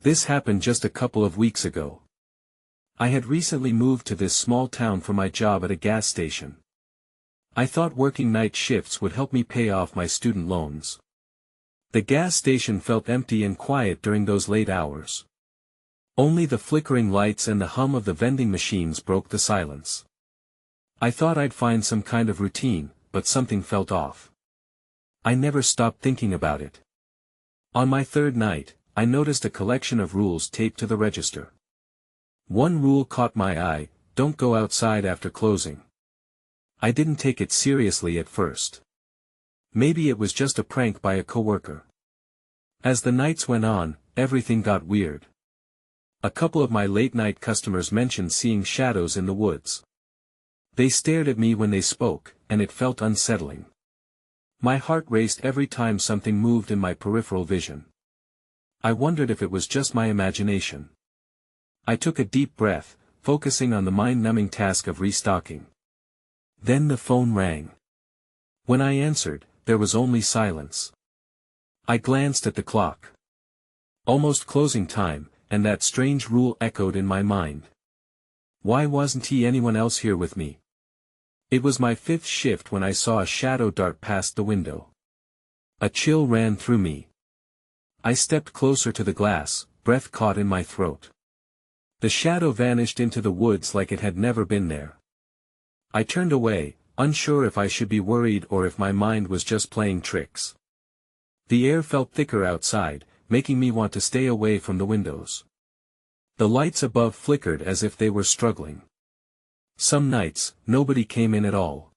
This happened just a couple of weeks ago. I had recently moved to this small town for my job at a gas station. I thought working night shifts would help me pay off my student loans. The gas station felt empty and quiet during those late hours. Only the flickering lights and the hum of the vending machines broke the silence. I thought I'd find some kind of routine, but something felt off. I never stopped thinking about it. On my third night, I noticed a collection of rules taped to the register. One rule caught my eye: don't go outside after closing. I didn't take it seriously at first. Maybe it was just a prank by a coworker. As the nights went on, everything got weird. A couple of my late-night customers mentioned seeing shadows in the woods. They stared at me when they spoke, and it felt unsettling. My heart raced every time something moved in my peripheral vision. I wondered if it was just my imagination. I took a deep breath, focusing on the mind-numbing task of restocking. Then the phone rang. When I answered, there was only silence. I glanced at the clock. Almost closing time, and that strange rule echoed in my mind. Why wasn't anyone else here with me? It was my fifth shift when I saw a shadow dart past the window. A chill ran through me. I stepped closer to the glass, breath caught in my throat. The shadow vanished into the woods like it had never been there. I turned away, unsure if I should be worried or if my mind was just playing tricks. The air felt thicker outside, making me want to stay away from the windows. The lights above flickered as if they were struggling. Some nights, nobody came in at all.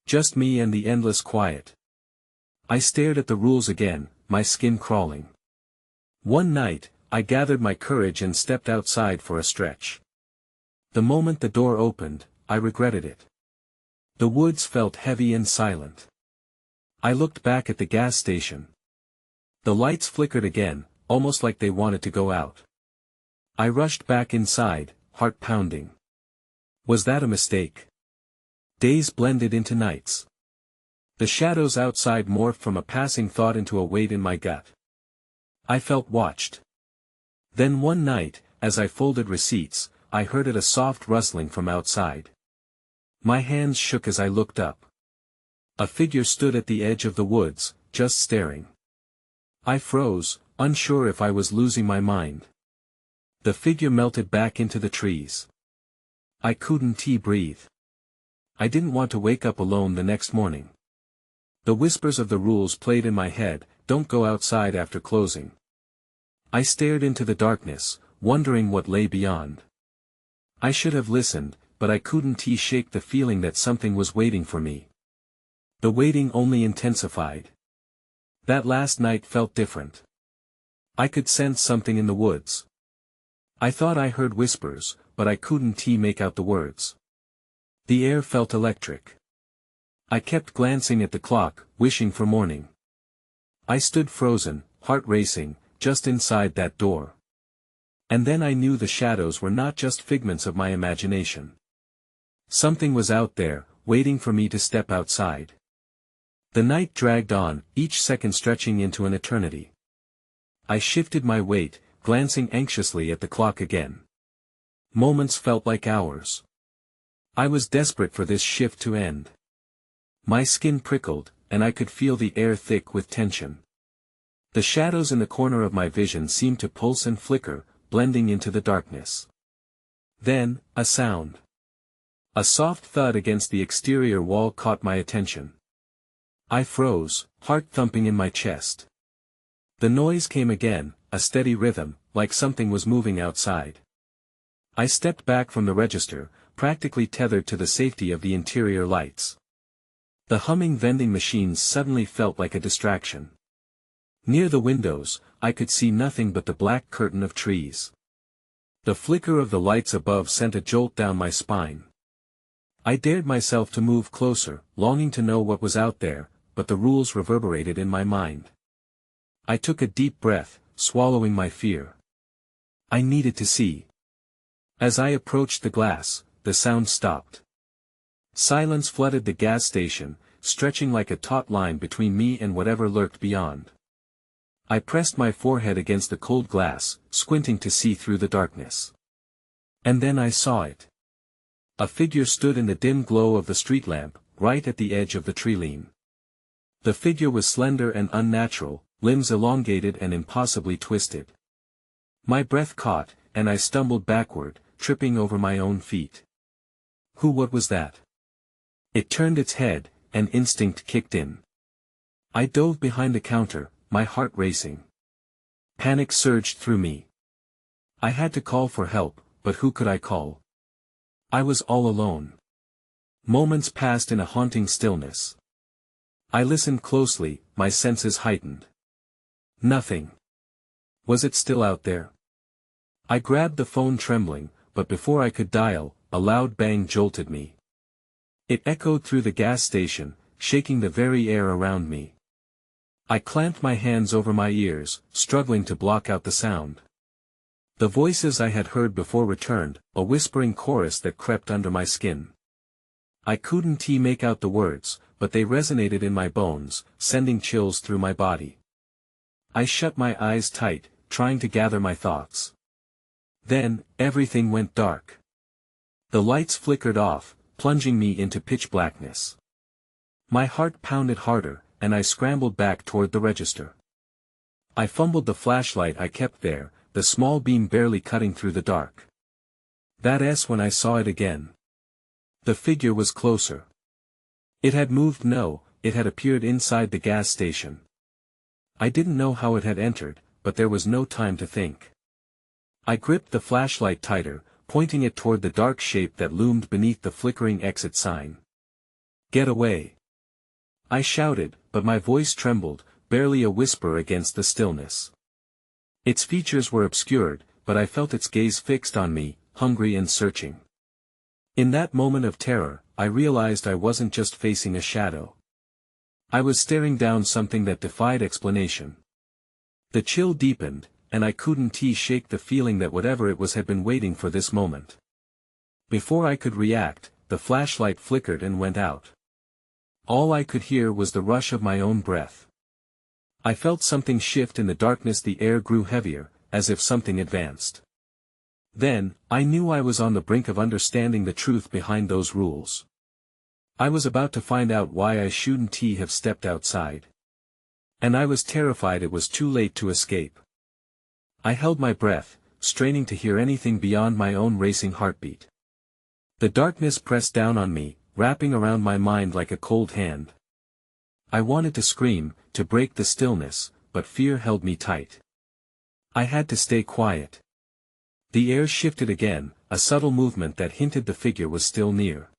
Just me and the endless quiet. I stared at the rules again, my skin crawling. One night, I gathered my courage and stepped outside for a stretch. The moment the door opened, I regretted it. The woods felt heavy and silent. I looked back at the gas station. The lights flickered again, almost like they wanted to go out. I rushed back inside, heart pounding. Was that a mistake? Days blended into nights. The shadows outside morphed from a passing thought into a weight in my gut. I felt watched. Then one night, as I folded receipts, I heard a soft rustling from outside. My hands shook as I looked up. A figure stood at the edge of the woods, just staring. I froze, unsure if I was losing my mind. The figure melted back into the trees. I couldn't breathe. I didn't want to wake up alone the next morning. The whispers of the rules played in my head: don't go outside after closing. I stared into the darkness, wondering what lay beyond. I should have listened, but I couldn't shake the feeling that something was waiting for me. The waiting only intensified. That last night felt different. I could sense something in the woods. I thought I heard whispers, but I couldn't make out the words. The air felt electric. I kept glancing at the clock, wishing for morning. I stood frozen, heart racing, just inside that door. And then I knew the shadows were not just figments of my imagination. Something was out there, waiting for me to step outside. The night dragged on, each second stretching into an eternity. I shifted my weight, glancing anxiously at the clock again. Moments felt like hours. I was desperate for this shift to end. My skin prickled, and I could feel the air thick with tension. The shadows in the corner of my vision seemed to pulse and flicker, blending into the darkness. Then, a sound. A soft thud against the exterior wall caught my attention. I froze, heart thumping in my chest. The noise came again, a steady rhythm, like something was moving outside. I stepped back from the register, practically tethered to the safety of the interior lights. The humming vending machines suddenly felt like a distraction. Near the windows, I could see nothing but the black curtain of trees. The flicker of the lights above sent a jolt down my spine. I dared myself to move closer, longing to know what was out there, but the rules reverberated in my mind. I took a deep breath, swallowing my fear. I needed to see. As I approached the glass, the sound stopped. Silence flooded the gas station, stretching like a taut line between me and whatever lurked beyond. I pressed my forehead against the cold glass, squinting to see through the darkness. And then I saw it. A figure stood in the dim glow of the street lamp, right at the edge of the tree-line. The figure was slender and unnatural, limbs elongated and impossibly twisted. My breath caught, and I stumbled backward, tripping over my own feet. What was that? It turned its head, and instinct kicked in. I dove behind the counter, my heart racing. Panic surged through me. I had to call for help, but who could I call? I was all alone. Moments passed in a haunting stillness. I listened closely, my senses heightened. Nothing. Was it still out there? I grabbed the phone trembling, but before I could dial, a loud bang jolted me. It echoed through the gas station, shaking the very air around me. I clamped my hands over my ears, struggling to block out the sound. The voices I had heard before returned, a whispering chorus that crept under my skin. I couldn't make out the words, but they resonated in my bones, sending chills through my body. I shut my eyes tight, trying to gather my thoughts. Then, everything went dark. The lights flickered off, plunging me into pitch blackness. My heart pounded harder, and I scrambled back toward the register. I fumbled the flashlight I kept there, the small beam barely cutting through the dark. That's when I saw it again. The figure was closer. It had moved. It had appeared inside the gas station. I didn't know how it had entered, but there was no time to think. I gripped the flashlight tighter, pointing it toward the dark shape that loomed beneath the flickering exit sign. "Get away!" I shouted, but my voice trembled, barely a whisper against the stillness. Its features were obscured, but I felt its gaze fixed on me, hungry and searching. In that moment of terror, I realized I wasn't just facing a shadow. I was staring down something that defied explanation. The chill deepened, and I couldn't shake the feeling that whatever it was had been waiting for this moment. Before I could react, the flashlight flickered and went out. All I could hear was the rush of my own breath. I felt something shift in the darkness. The air grew heavier, as if something advanced. Then, I knew I was on the brink of understanding the truth behind those rules. I was about to find out why I shouldn't have stepped outside. And I was terrified it was too late to escape. I held my breath, straining to hear anything beyond my own racing heartbeat. The darkness pressed down on me, wrapping around my mind like a cold hand. I wanted to scream, to break the stillness, but fear held me tight. I had to stay quiet. The air shifted again, a subtle movement that hinted the figure was still near.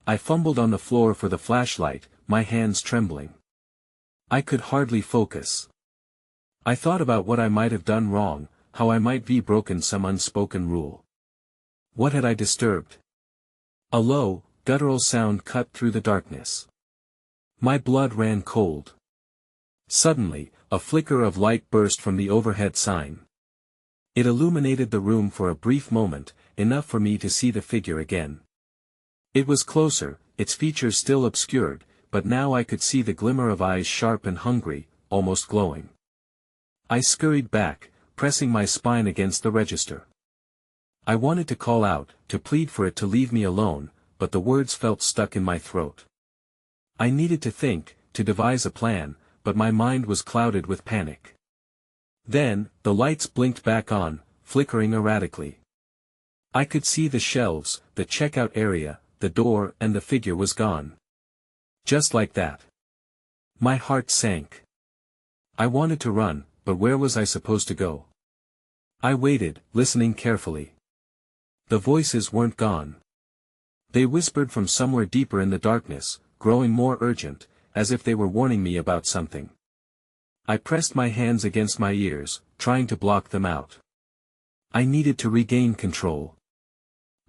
I fumbled on the floor for the flashlight, my hands trembling. I could hardly focus. I thought about what I might have done wrong, how I might have broken some unspoken rule. What had I disturbed? A low, guttural sound cut through the darkness. My blood ran cold. Suddenly, a flicker of light burst from the overhead sign. It illuminated the room for a brief moment, enough for me to see the figure again. It was closer, its features still obscured, but now I could see the glimmer of eyes, sharp and hungry, almost glowing. I scurried back, pressing my spine against the register. I wanted to call out, to plead for it to leave me alone, but the words felt stuck in my throat. I needed to think, to devise a plan, but my mind was clouded with panic. Then, the lights blinked back on, flickering erratically. I could see the shelves, the checkout area, the door, and the figure was gone. Just like that. My heart sank. I wanted to run, but where was I supposed to go? I waited, listening carefully. The voices weren't gone. They whispered from somewhere deeper in the darkness, growing more urgent, as if they were warning me about something. I pressed my hands against my ears, trying to block them out. I needed to regain control.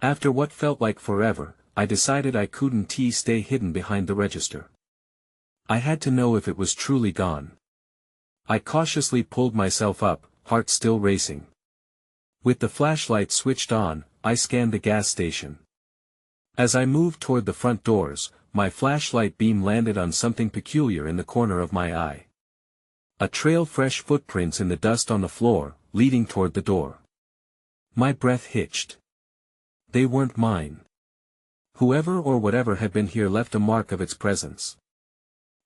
After what felt like forever, I decided I couldn't stay hidden behind the register. I had to know if it was truly gone. I cautiously pulled myself up, heart still racing. With the flashlight switched on, I scanned the gas station. As I moved toward the front doors, my flashlight beam landed on something peculiar in the corner of my eye. A trail, fresh footprints in the dust on the floor, leading toward the door. My breath hitched. They weren't mine. Whoever or whatever had been here left a mark of its presence.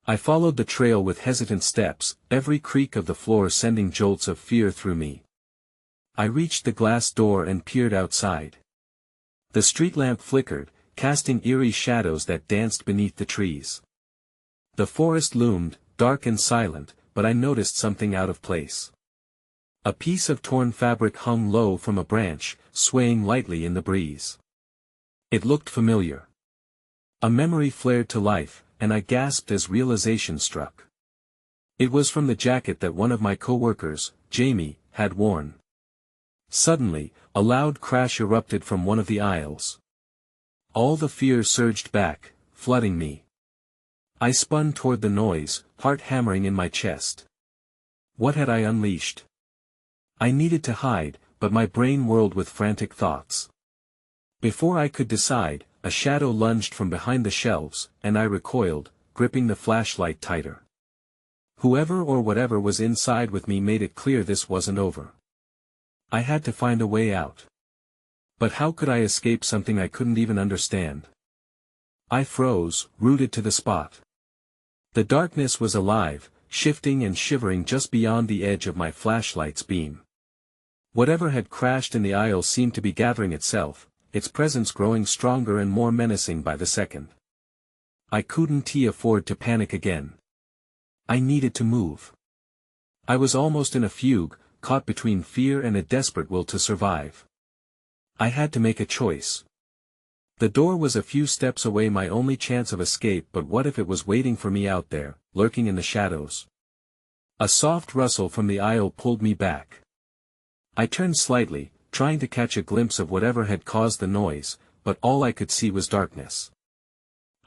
I followed the trail with hesitant steps, every creak of the floor sending jolts of fear through me. I reached the glass door and peered outside. The street lamp flickered, casting eerie shadows that danced beneath the trees. The forest loomed, dark and silent, but I noticed something out of place. A piece of torn fabric hung low from a branch, swaying lightly in the breeze. It looked familiar. A memory flared to life, and I gasped as realization struck. It was from the jacket that one of my co-workers, Jamie, had worn. Suddenly, a loud crash erupted from one of the aisles. All the fear surged back, flooding me. I spun toward the noise, heart hammering in my chest. What had I unleashed? I needed to hide, but my brain whirled with frantic thoughts. Before I could decide, a shadow lunged from behind the shelves, and I recoiled, gripping the flashlight tighter. Whoever or whatever was inside with me made it clear this wasn't over. I had to find a way out. But how could I escape something I couldn't even understand? I froze, rooted to the spot. The darkness was alive, shifting and shivering just beyond the edge of my flashlight's beam. Whatever had crashed in the aisle seemed to be gathering itself, its presence growing stronger and more menacing by the second. I couldn't afford to panic again. I needed to move. I was almost in a fugue, caught between fear and a desperate will to survive. I had to make a choice. The door was a few steps away, my only chance of escape, but what if it was waiting for me out there, lurking in the shadows? A soft rustle from the aisle pulled me back. I turned slightly, trying to catch a glimpse of whatever had caused the noise, but all I could see was darkness.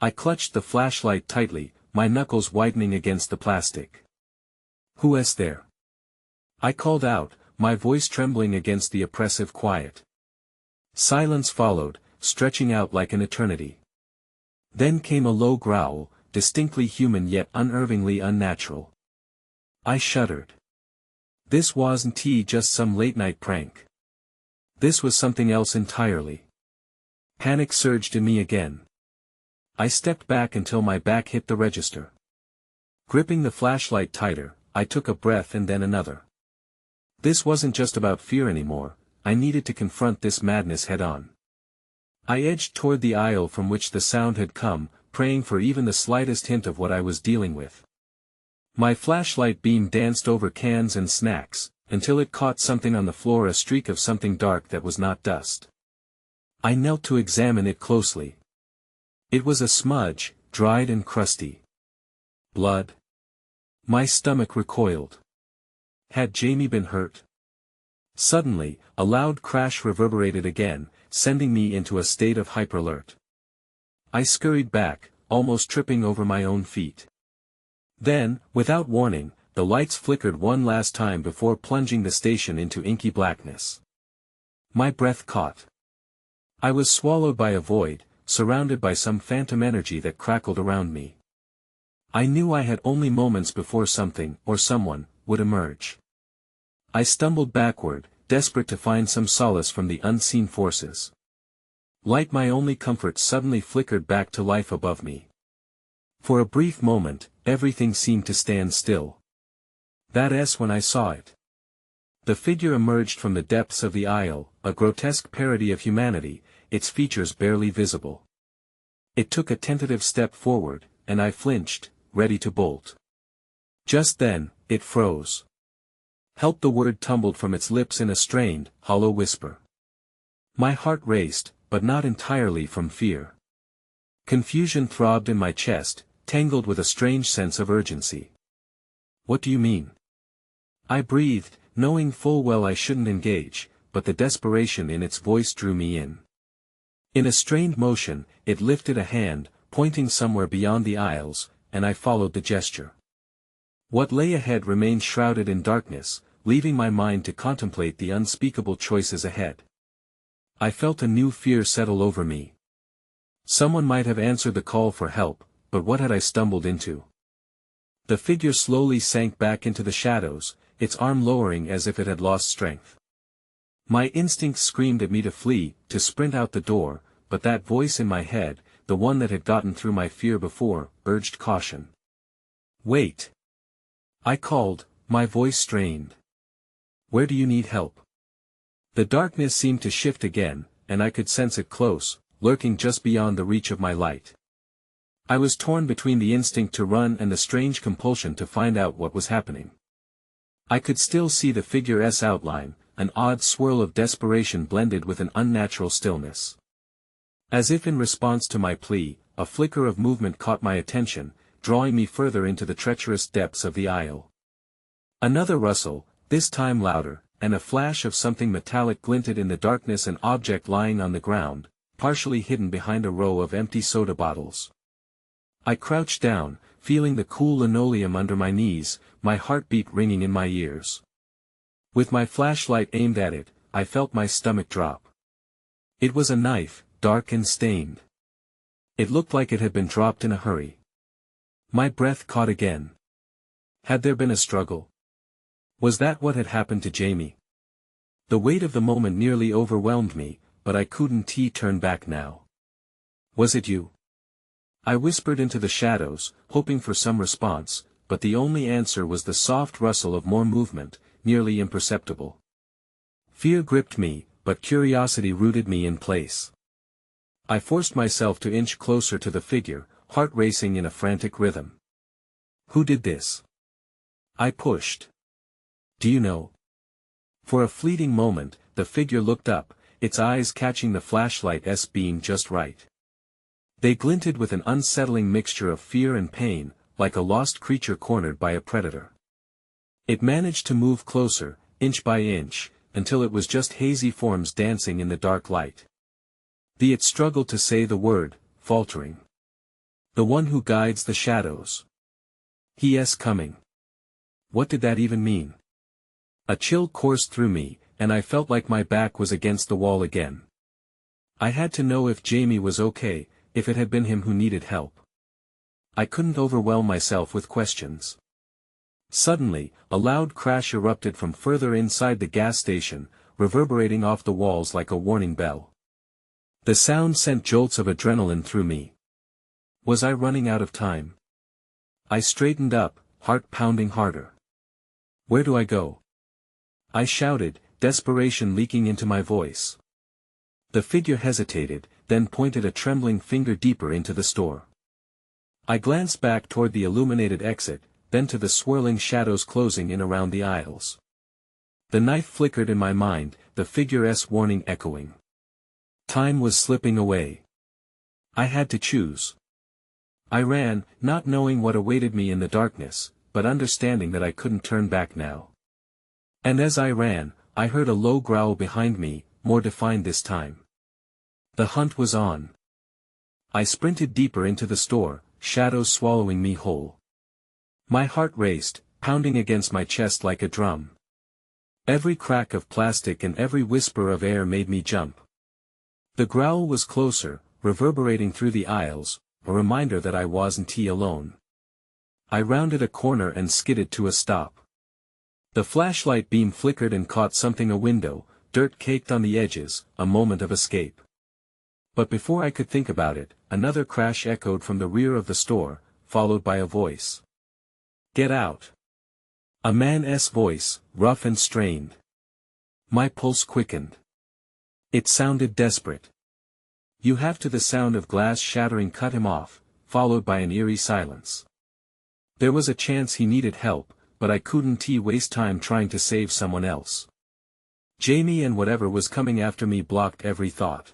I clutched the flashlight tightly, my knuckles whitening against the plastic. "Who is there?" I called out, my voice trembling against the oppressive quiet. Silence followed, stretching out like an eternity. Then came a low growl, distinctly human yet unnervingly unnatural. I shuddered. This wasn't just some late-night prank. This was something else entirely. Panic surged in me again. I stepped back until my back hit the register. Gripping the flashlight tighter, I took a breath and then another. This wasn't just about fear anymore, I needed to confront this madness head-on. I edged toward the aisle from which the sound had come, praying for even the slightest hint of what I was dealing with. My flashlight beam danced over cans and snacks, until it caught something on the floor, a streak of something dark that was not dust. I knelt to examine it closely. It was a smudge, dried and crusty. Blood. My stomach recoiled. Had Jamie been hurt? Suddenly, a loud crash reverberated again, sending me into a state of hyperalert. I scurried back, almost tripping over my own feet. Then, without warning, the lights flickered one last time before plunging the station into inky blackness. My breath caught. I was swallowed by a void, surrounded by some phantom energy that crackled around me. I knew I had only moments before something, or someone, would emerge. I stumbled backward, desperate to find some solace from the unseen forces. Light, my only comfort, suddenly flickered back to life above me. For a brief moment, everything seemed to stand still. That's when I saw it. The figure emerged from the depths of the aisle, a grotesque parody of humanity, its features barely visible. It took a tentative step forward, and I flinched, ready to bolt. Just then, it froze. "Help!" the word tumbled from its lips in a strained, hollow whisper. My heart raced, but not entirely from fear. Confusion throbbed in my chest, tangled with a strange sense of urgency. "What do you mean?" I breathed, knowing full well I shouldn't engage, but the desperation in its voice drew me in. In a strained motion, it lifted a hand, pointing somewhere beyond the aisles, and I followed the gesture. What lay ahead remained shrouded in darkness, leaving my mind to contemplate the unspeakable choices ahead. I felt a new fear settle over me. Someone might have answered the call for help, but what had I stumbled into? The figure slowly sank back into the shadows, its arm lowering as if it had lost strength. My instincts screamed at me to flee, to sprint out the door, but that voice in my head, the one that had gotten through my fear before, urged caution. "Wait!" I called, my voice strained. "Where do you need help?" The darkness seemed to shift again, and I could sense it close, lurking just beyond the reach of my light. I was torn between the instinct to run and the strange compulsion to find out what was happening. I could still see the figure's outline, an odd swirl of desperation blended with an unnatural stillness. As if in response to my plea, a flicker of movement caught my attention, drawing me further into the treacherous depths of the aisle. Another rustle, this time louder, and a flash of something metallic glinted in the darkness, an object lying on the ground, partially hidden behind a row of empty soda bottles. I crouched down, feeling the cool linoleum under my knees, my heartbeat ringing in my ears. With my flashlight aimed at it, I felt my stomach drop. It was a knife, dark and stained. It looked like it had been dropped in a hurry. My breath caught again. Had there been a struggle? Was that what had happened to Jamie? The weight of the moment nearly overwhelmed me, but I couldn't turn back now. "Was it you?" I whispered into the shadows, hoping for some response, but the only answer was the soft rustle of more movement, nearly imperceptible. Fear gripped me, but curiosity rooted me in place. I forced myself to inch closer to the figure, heart racing in a frantic rhythm. "Who did this?" I pushed. "Do you know?" For a fleeting moment, the figure looked up, its eyes catching the flashlight's beam just right. They glinted with an unsettling mixture of fear and pain, like a lost creature cornered by a predator. It managed to move closer, inch by inch, until it was just hazy forms dancing in the dark light. It struggled to say the word, faltering. "The one who guides the shadows. He's coming." What did that even mean? A chill coursed through me, and I felt like my back was against the wall again. I had to know if Jamie was okay, if it had been him who needed help. I couldn't overwhelm myself with questions. Suddenly, a loud crash erupted from further inside the gas station, reverberating off the walls like a warning bell. The sound sent jolts of adrenaline through me. Was I running out of time? I straightened up, heart pounding harder. "Where do I go?" I shouted, desperation leaking into my voice. The figure hesitated, then pointed a trembling finger deeper into the store. I glanced back toward the illuminated exit, then to the swirling shadows closing in around the aisles. The knife flickered in my mind, the figure's warning echoing. Time was slipping away. I had to choose. I ran, not knowing what awaited me in the darkness, but understanding that I couldn't turn back now. And as I ran, I heard a low growl behind me, more defined this time. The hunt was on. I sprinted deeper into the store, shadows swallowing me whole. My heart raced, pounding against my chest like a drum. Every crack of plastic and every whisper of air made me jump. The growl was closer, reverberating through the aisles, a reminder that I wasn't alone. I rounded a corner and skidded to a stop. The flashlight beam flickered and caught something, a window, dirt caked on the edges, a moment of escape. But before I could think about it, another crash echoed from the rear of the store, followed by a voice. "Get out." A man's voice, rough and strained. My pulse quickened. It sounded desperate. "You have to." The sound of glass shattering cut him off, followed by an eerie silence. There was a chance he needed help, but I couldn't waste time trying to save someone else. Jamie and whatever was coming after me blocked every thought.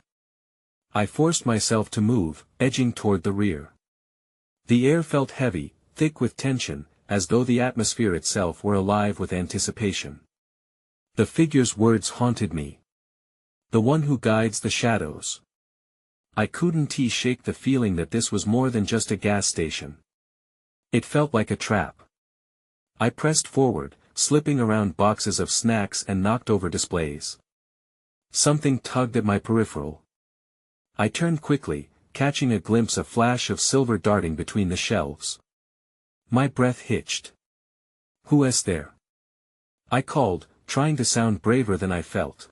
I forced myself to move, edging toward the rear. The air felt heavy, thick with tension, as though the atmosphere itself were alive with anticipation. The figure's words haunted me. "The one who guides the shadows." I couldn't shake the feeling that this was more than just a gas station. It felt like a trap. I pressed forward, slipping around boxes of snacks and knocked over displays. Something tugged at my peripheral. I turned quickly, catching a glimpse, a flash of silver darting between the shelves. My breath hitched. "Who is there?" I called, trying to sound braver than I felt.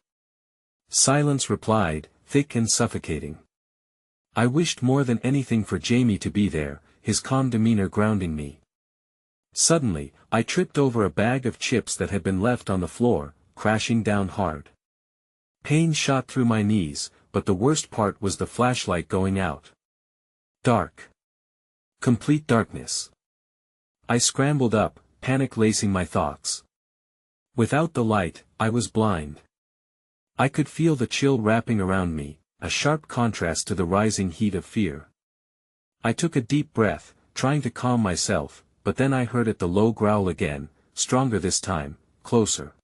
Silence replied, thick and suffocating. I wished more than anything for Jamie to be there, his calm demeanor grounding me. Suddenly, I tripped over a bag of chips that had been left on the floor, crashing down hard. Pain shot through my knees, but the worst part was the flashlight going out. Dark. Complete darkness. I scrambled up, panic lacing my thoughts. Without the light, I was blind. I could feel the chill wrapping around me, a sharp contrast to the rising heat of fear. I took a deep breath, trying to calm myself, but then I heard the low growl again, stronger this time, closer.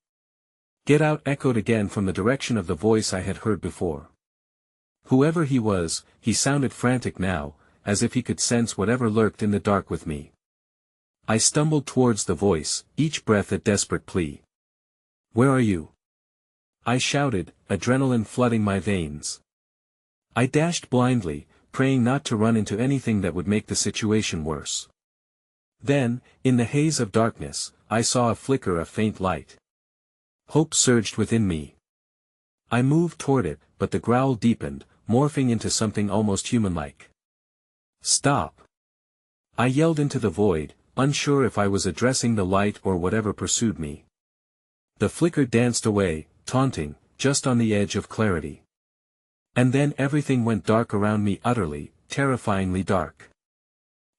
"Get out!" echoed again from the direction of the voice I had heard before. Whoever he was, he sounded frantic now, as if he could sense whatever lurked in the dark with me. I stumbled towards the voice, each breath a desperate plea. "Where are you?" I shouted, adrenaline flooding my veins. I dashed blindly, praying not to run into anything that would make the situation worse. Then, in the haze of darkness, I saw a flicker of faint light. Hope surged within me. I moved toward it, but the growl deepened, morphing into something almost human-like. "Stop!" I yelled into the void, unsure if I was addressing the light or whatever pursued me. The flicker danced away, taunting, just on the edge of clarity. And then everything went dark around me, utterly, terrifyingly dark.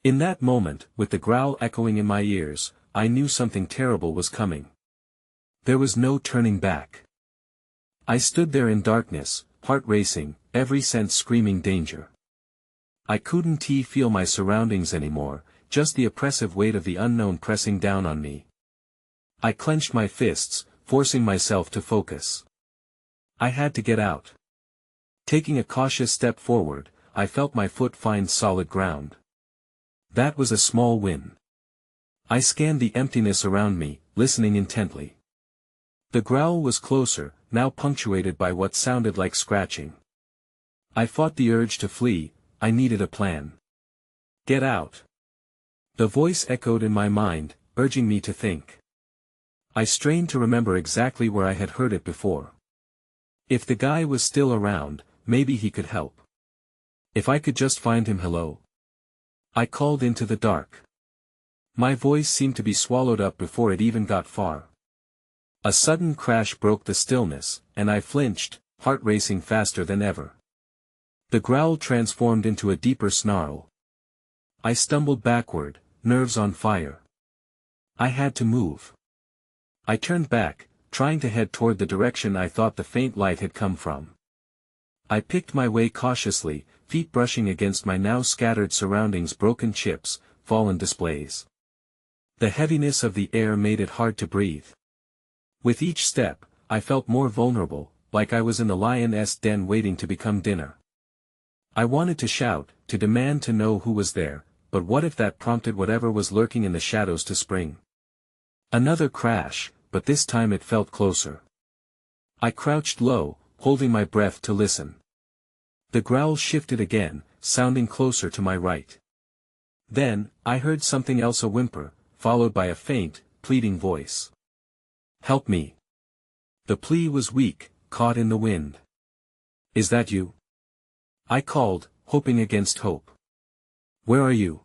In that moment, with the growl echoing in my ears, I knew something terrible was coming. There was no turning back. I stood there in darkness, heart racing, every sense screaming danger. I couldn't feel my surroundings anymore, just the oppressive weight of the unknown pressing down on me. I clenched my fists, forcing myself to focus. I had to get out. Taking a cautious step forward, I felt my foot find solid ground. That was a small win. I scanned the emptiness around me, listening intently. The growl was closer, now punctuated by what sounded like scratching. I fought the urge to flee. I needed a plan. "Get out!" The voice echoed in my mind, urging me to think. I strained to remember exactly where I had heard it before. If the guy was still around, maybe he could help. If I could just find him. "Hello?" I called into the dark. My voice seemed to be swallowed up before it even got far. A sudden crash broke the stillness, and I flinched, heart racing faster than ever. The growl transformed into a deeper snarl. I stumbled backward, nerves on fire. I had to move. I turned back, trying to head toward the direction I thought the faint light had come from. I picked my way cautiously, feet brushing against my now scattered surroundings, broken chips, fallen displays. The heaviness of the air made it hard to breathe. With each step, I felt more vulnerable, like I was in the lion's den waiting to become dinner. I wanted to shout, to demand to know who was there, but what if that prompted whatever was lurking in the shadows to spring? Another crash, but this time it felt closer. I crouched low, holding my breath to listen. The growl shifted again, sounding closer to my right. Then, I heard something else, a whimper, followed by a faint, pleading voice. "Help me." The plea was weak, caught in the wind. "Is that you?" I called, hoping against hope. "Where are you?"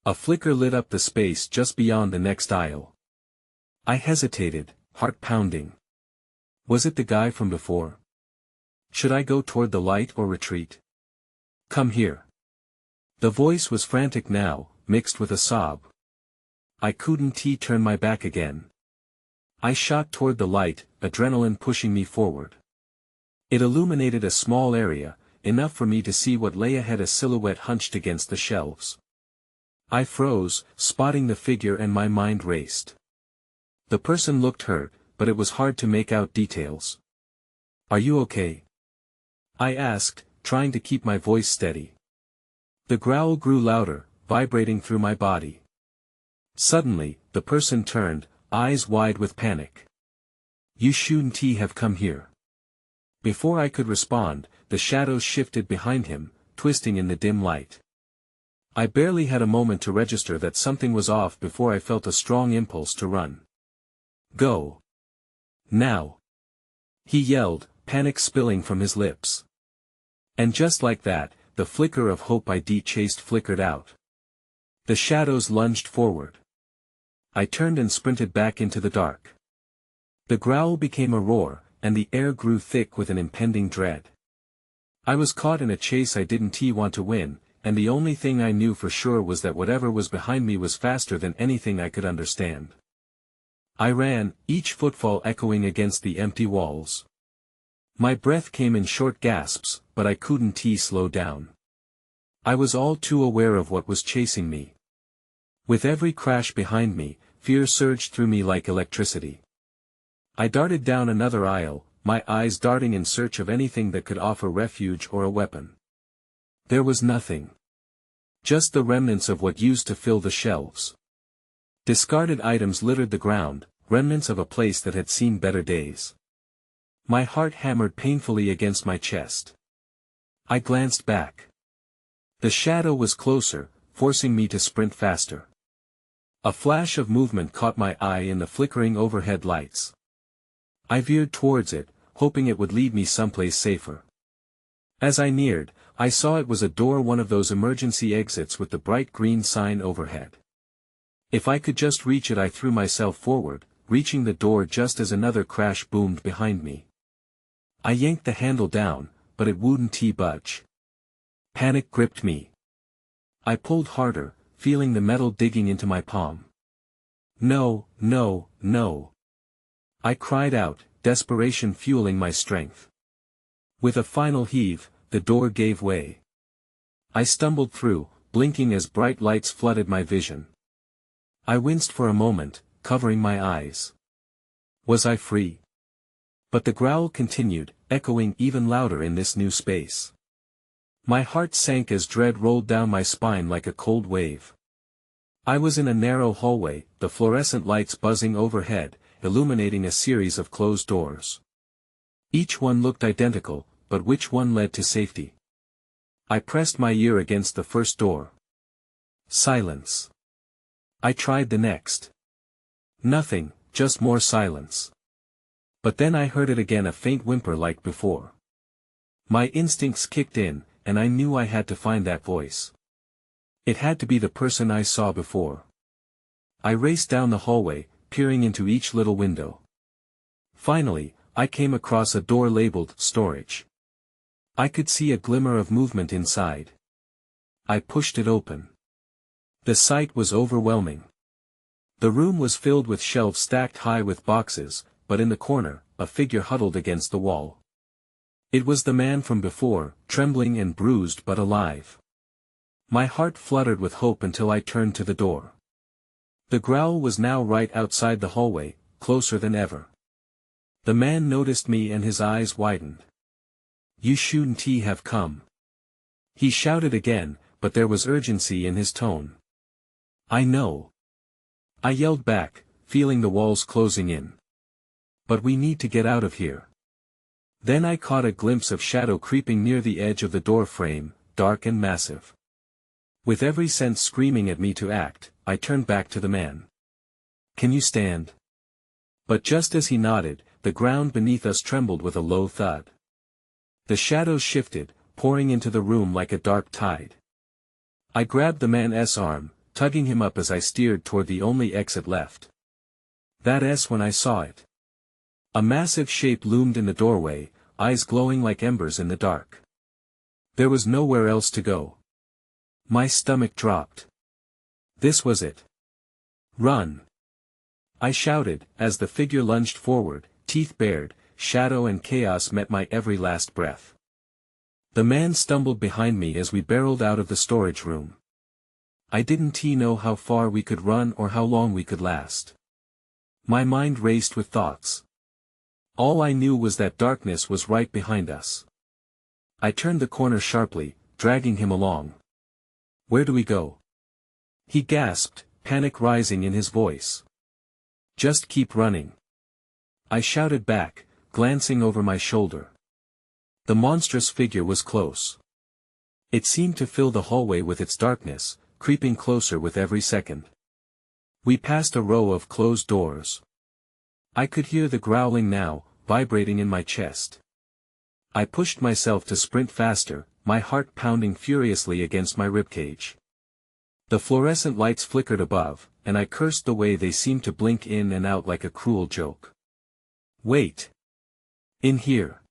A flicker lit up the space just beyond the next aisle. I hesitated, heart pounding. Was it the guy from before? Should I go toward the light or retreat? "Come here." The voice was frantic now, mixed with a sob. I couldn't turn my back again. I shot toward the light, adrenaline pushing me forward. It illuminated a small area, enough for me to see what lay ahead, a silhouette hunched against the shelves. I froze, spotting the figure, and my mind raced. The person looked hurt, but it was hard to make out details. "Are you okay?" I asked, trying to keep my voice steady. The growl grew louder, vibrating through my body. Suddenly, the person turned, eyes wide with panic. "You shouldn't have come here." Before I could respond, the shadows shifted behind him, twisting in the dim light. I barely had a moment to register that something was off before I felt a strong impulse to run. Go. Now. He yelled, panic spilling from his lips. And just like that, the flicker of hope I'd chased flickered out. The shadows lunged forward. I turned and sprinted back into the dark. The growl became a roar, and the air grew thick with an impending dread. I was caught in a chase I didn't want to win, and the only thing I knew for sure was that whatever was behind me was faster than anything I could understand. I ran, each footfall echoing against the empty walls. My breath came in short gasps, but I couldn't slow down. I was all too aware of what was chasing me. With every crash behind me, fear surged through me like electricity. I darted down another aisle, my eyes darting in search of anything that could offer refuge or a weapon. There was nothing. Just the remnants of what used to fill the shelves. Discarded items littered the ground, remnants of a place that had seen better days. My heart hammered painfully against my chest. I glanced back. The shadow was closer, forcing me to sprint faster. A flash of movement caught my eye in the flickering overhead lights. I veered towards it, hoping it would lead me someplace safer. As I neared, I saw it was a door, one of those emergency exits with the bright green sign overhead. If I could just reach it, I threw myself forward, reaching the door just as another crash boomed behind me. I yanked the handle down, but it wouldn't budge. Panic gripped me. I pulled harder, feeling the metal digging into my palm. No, no, no. I cried out, desperation fueling my strength. With a final heave, the door gave way. I stumbled through, blinking as bright lights flooded my vision. I winced for a moment, covering my eyes. Was I free? But the growl continued, echoing even louder in this new space. My heart sank as dread rolled down my spine like a cold wave. I was in a narrow hallway, the fluorescent lights buzzing overhead, illuminating a series of closed doors. Each one looked identical, but which one led to safety? I pressed my ear against the first door. Silence. I tried the next. Nothing, just more silence. But then I heard it again, a faint whimper like before. My instincts kicked in, and I knew I had to find that voice. It had to be the person I saw before. I raced down the hallway, peering into each little window. Finally, I came across a door labeled storage. I could see a glimmer of movement inside. I pushed it open. The sight was overwhelming. The room was filled with shelves stacked high with boxes, but in the corner, a figure huddled against the wall. It was the man from before, trembling and bruised but alive. My heart fluttered with hope until I turned to the door. The growl was now right outside the hallway, closer than ever. The man noticed me and his eyes widened. You shouldn't have come. He shouted again, but there was urgency in his tone. I know. I yelled back, feeling the walls closing in. But we need to get out of here. Then I caught a glimpse of shadow creeping near the edge of the door frame, dark and massive. With every sense screaming at me to act, I turned back to the man. Can you stand? But just as he nodded, the ground beneath us trembled with a low thud. The shadows shifted, pouring into the room like a dark tide. I grabbed the man's arm, tugging him up as I steered toward the only exit left. That's when I saw it. A massive shape loomed in the doorway, eyes glowing like embers in the dark. There was nowhere else to go. My stomach dropped. This was it. Run! I shouted, as the figure lunged forward, teeth bared, shadow and chaos met my every last breath. The man stumbled behind me as we barreled out of the storage room. I didn't know how far we could run or how long we could last. My mind raced with thoughts. All I knew was that darkness was right behind us. I turned the corner sharply, dragging him along. Where do we go? He gasped, panic rising in his voice. Just keep running. I shouted back, glancing over my shoulder. The monstrous figure was close. It seemed to fill the hallway with its darkness, creeping closer with every second. We passed a row of closed doors. I could hear the growling now, vibrating in my chest. I pushed myself to sprint faster, my heart pounding furiously against my ribcage. The fluorescent lights flickered above, and I cursed the way they seemed to blink in and out like a cruel joke. Wait! In here!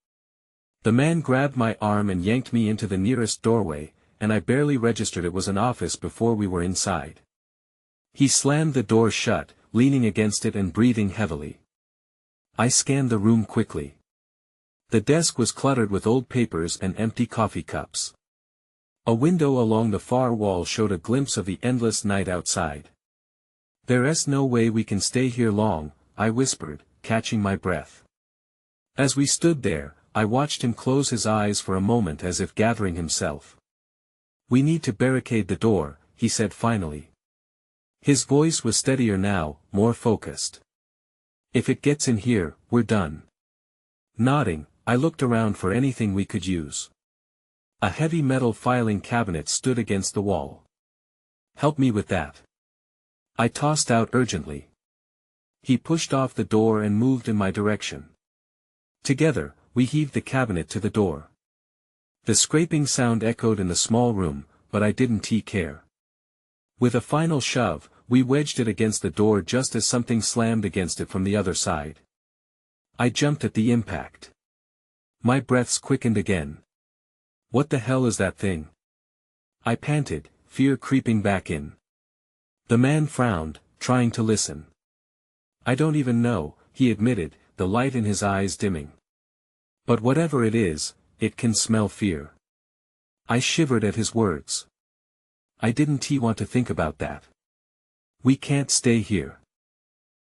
The man grabbed my arm and yanked me into the nearest doorway, and I barely registered it was an office before we were inside. He slammed the door shut, leaning against it and breathing heavily. I scanned the room quickly. The desk was cluttered with old papers and empty coffee cups. A window along the far wall showed a glimpse of the endless night outside. "There's no way we can stay here long," I whispered, catching my breath. As we stood there, I watched him close his eyes for a moment as if gathering himself. "We need to barricade the door," he said finally. His voice was steadier now, more focused. "If it gets in here, we're done." Nodding, I looked around for anything we could use. A heavy metal filing cabinet stood against the wall. "Help me with that," I tossed out urgently. He pushed off the door and moved in my direction. Together, we heaved the cabinet to the door. The scraping sound echoed in the small room, but I didn't care. With a final shove, we wedged it against the door just as something slammed against it from the other side. I jumped at the impact. My breaths quickened again. "What the hell is that thing?" I panted, fear creeping back in. The man frowned, trying to listen. "I don't even know," he admitted, the light in his eyes dimming. "But whatever it is, it can smell fear." I shivered at his words. I didn't want to think about that. "We can't stay here.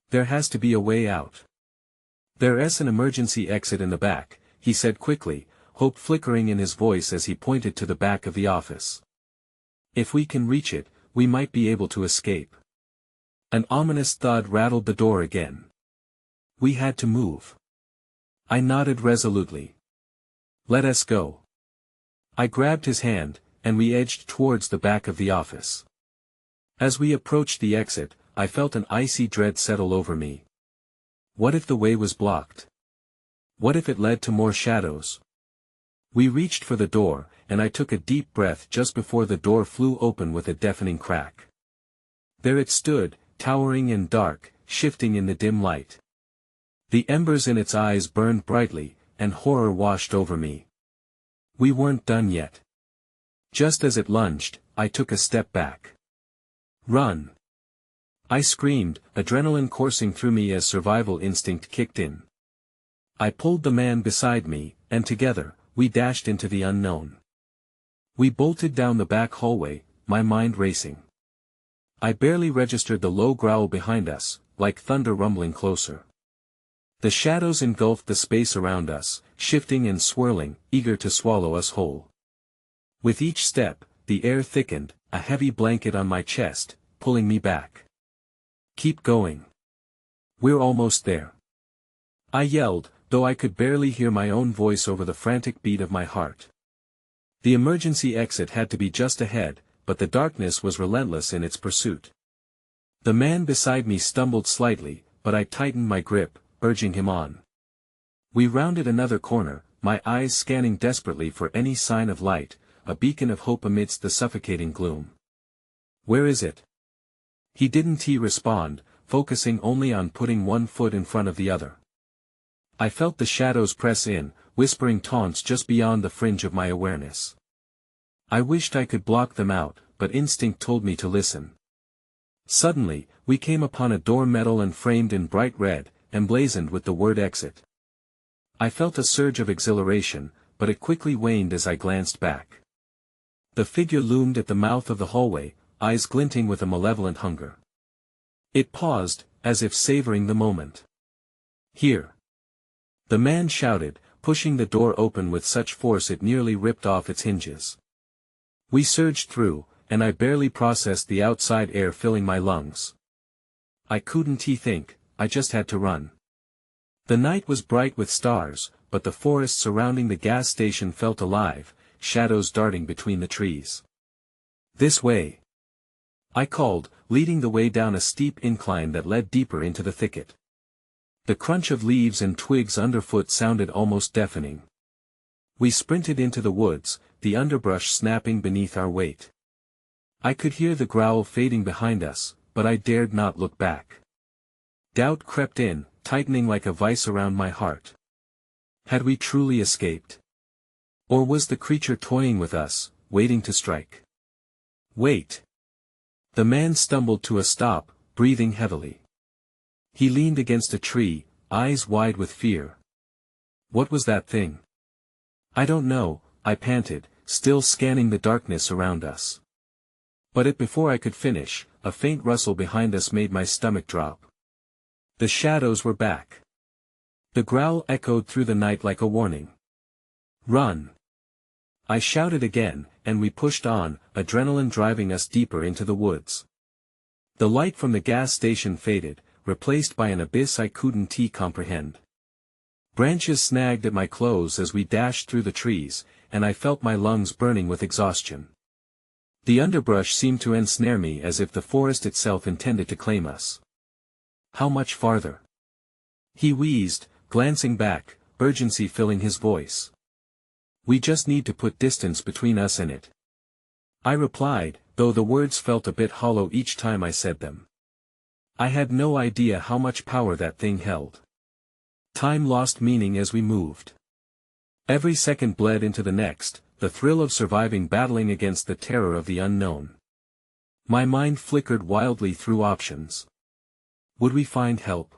There has to be a way out." "There's an emergency exit in the back," he said quickly, hope flickering in his voice as he pointed to the back of the office. "If we can reach it, we might be able to escape." An ominous thud rattled the door again. We had to move. I nodded resolutely. "Let us go." I grabbed his hand, and we edged towards the back of the office. As we approached the exit, I felt an icy dread settle over me. What if the way was blocked? What if it led to more shadows? We reached for the door, and I took a deep breath just before the door flew open with a deafening crack. There it stood, towering and dark, shifting in the dim light. The embers in its eyes burned brightly, and horror washed over me. We weren't done yet. Just as it lunged, I took a step back. "Run!" I screamed, adrenaline coursing through me as survival instinct kicked in. I pulled the man beside me, and together, we dashed into the unknown. We bolted down the back hallway, my mind racing. I barely registered the low growl behind us, like thunder rumbling closer. The shadows engulfed the space around us, shifting and swirling, eager to swallow us whole. With each step, the air thickened, a heavy blanket on my chest, pulling me back. "Keep going. We're almost there," I yelled, though I could barely hear my own voice over the frantic beat of my heart. The emergency exit had to be just ahead, but the darkness was relentless in its pursuit. The man beside me stumbled slightly, but I tightened my grip, urging him on. We rounded another corner, my eyes scanning desperately for any sign of light, a beacon of hope amidst the suffocating gloom. "Where is it?" He didn't respond, focusing only on putting one foot in front of the other. I felt the shadows press in, whispering taunts just beyond the fringe of my awareness. I wished I could block them out, but instinct told me to listen. Suddenly, we came upon a door metal and framed in bright red, emblazoned with the word exit. I felt a surge of exhilaration, but it quickly waned as I glanced back. The figure loomed at the mouth of the hallway, eyes glinting with a malevolent hunger. It paused, as if savoring the moment. "Here!" the man shouted, pushing the door open with such force it nearly ripped off its hinges. We surged through, and I barely processed the outside air filling my lungs. I couldn't think, I just had to run. The night was bright with stars, but the forest surrounding the gas station felt alive, shadows darting between the trees. "This way!" I called, leading the way down a steep incline that led deeper into the thicket. The crunch of leaves and twigs underfoot sounded almost deafening. We sprinted into the woods, the underbrush snapping beneath our weight. I could hear the growl fading behind us, but I dared not look back. Doubt crept in, tightening like a vice around my heart. Had we truly escaped? Or was the creature toying with us, waiting to strike? Wait! The man stumbled to a stop, breathing heavily. He leaned against a tree, eyes wide with fear. What was that thing? I don't know, I panted, still scanning the darkness around us. But before I could finish, a faint rustle behind us made my stomach drop. The shadows were back. The growl echoed through the night like a warning. Run! I shouted again, and we pushed on, adrenaline driving us deeper into the woods. The light from the gas station faded, replaced by an abyss I couldn't comprehend. Branches snagged at my clothes as we dashed through the trees, and I felt my lungs burning with exhaustion. The underbrush seemed to ensnare me as if the forest itself intended to claim us. How much farther? He wheezed, glancing back, urgency filling his voice. We just need to put distance between us and it. I replied, though the words felt a bit hollow each time I said them. I had no idea how much power that thing held. Time lost meaning as we moved. Every second bled into the next, the thrill of surviving battling against the terror of the unknown. My mind flickered wildly through options. Would we find help?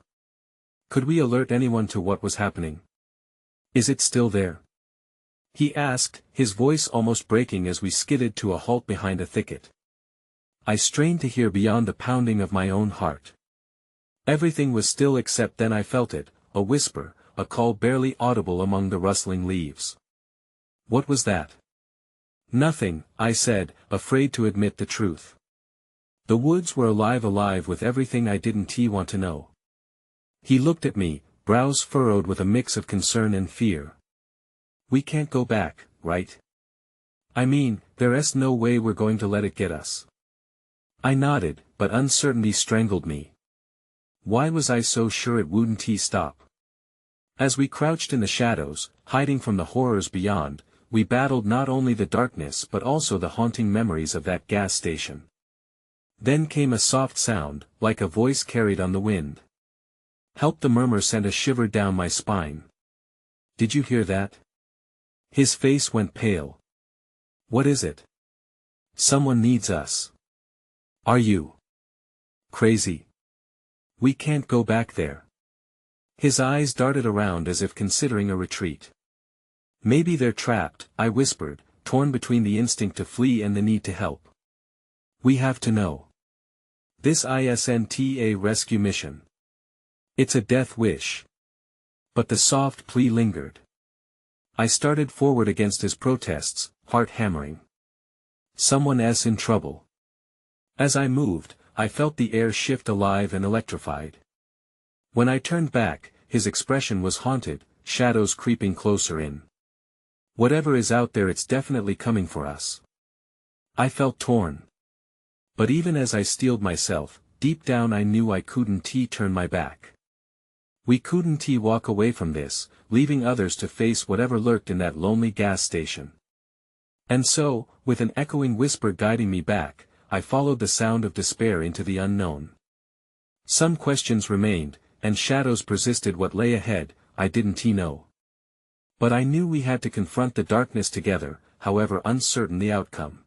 Could we alert anyone to what was happening? Is it still there? He asked, his voice almost breaking as we skidded to a halt behind a thicket. I strained to hear beyond the pounding of my own heart. Everything was still except then I felt it, a whisper, a call barely audible among the rustling leaves. What was that? Nothing, I said, afraid to admit the truth. The woods were alive with everything I didn't want to know. He looked at me, brows furrowed with a mix of concern and fear. We can't go back, right? I mean, there's no way we're going to let it get us. I nodded, but uncertainty strangled me. Why was I so sure it wouldn't stop? As we crouched in the shadows, hiding from the horrors beyond, we battled not only the darkness but also the haunting memories of that gas station. Then came a soft sound, like a voice carried on the wind. Help! The murmur sent a shiver down my spine. Did you hear that? His face went pale. What is it? Someone needs us. Are you crazy? We can't go back there. His eyes darted around as if considering a retreat. Maybe they're trapped, I whispered, torn between the instinct to flee and the need to help. We have to know. This isn't a rescue mission. It's a death wish. But the soft plea lingered. I started forward against his protests, heart hammering. Someone's in trouble. As I moved, I felt the air shift alive and electrified. When I turned back, his expression was haunted, shadows creeping closer in. Whatever is out there, it's definitely coming for us. I felt torn. But even as I steeled myself, deep down I knew I couldn't turn my back. We couldn't walk away from this, leaving others to face whatever lurked in that lonely gas station. And so, with an echoing whisper guiding me back, I followed the sound of despair into the unknown. Some questions remained, and shadows persisted. What lay ahead, I didn't know. But I knew we had to confront the darkness together, however uncertain the outcome.